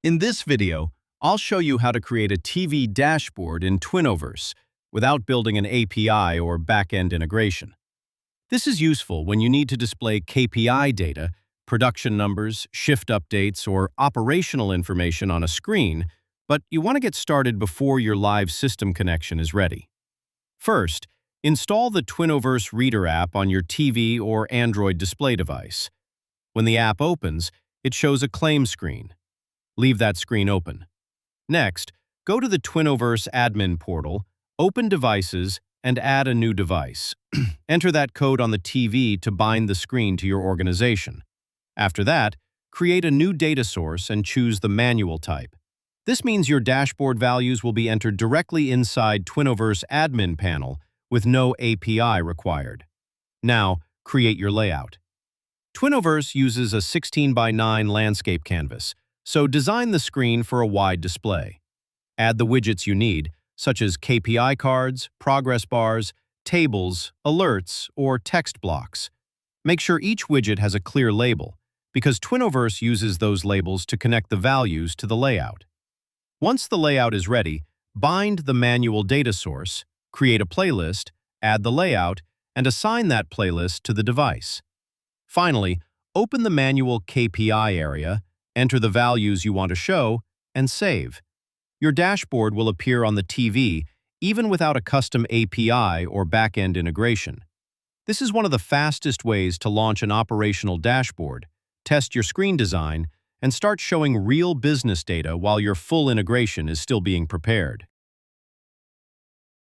In this video, I'll show you how to create a TV dashboard in Twinnoverse without building an API or back-end integration. This is useful when you need to display KPI data, production numbers, shift updates, or operational information on a screen, but you want to get started before your live system connection is ready. First, install the Twinoverse Reader app on your TV or Android display device. When the app opens, it shows a claim screen. Leave that screen open. Next, go to the Twinoverse admin portal, open Devices, and add a new device. Enter that code on the TV to bind the screen to your organization. After that, create a new data source and choose the manual type. This means your dashboard values will be entered directly inside Twinoverse admin panel with no API required. Now, create your layout. Twinoverse uses a 16:9 landscape canvas, so design the screen for a wide display. Add the widgets you need, such as KPI cards, progress bars, tables, alerts, or text blocks. Make sure each widget has a clear label, because Twinoverse uses those labels to connect the values to the layout. Once the layout is ready, bind the manual data source, create a playlist, add the layout, and assign that playlist to the device. Finally, open the manual KPI area, enter the values you want to show, and save. Your dashboard will appear on the TV even without a custom API or back-end integration. This is one of the fastest ways to launch an operational dashboard, test your screen design, and start showing real business data while your full integration is still being prepared.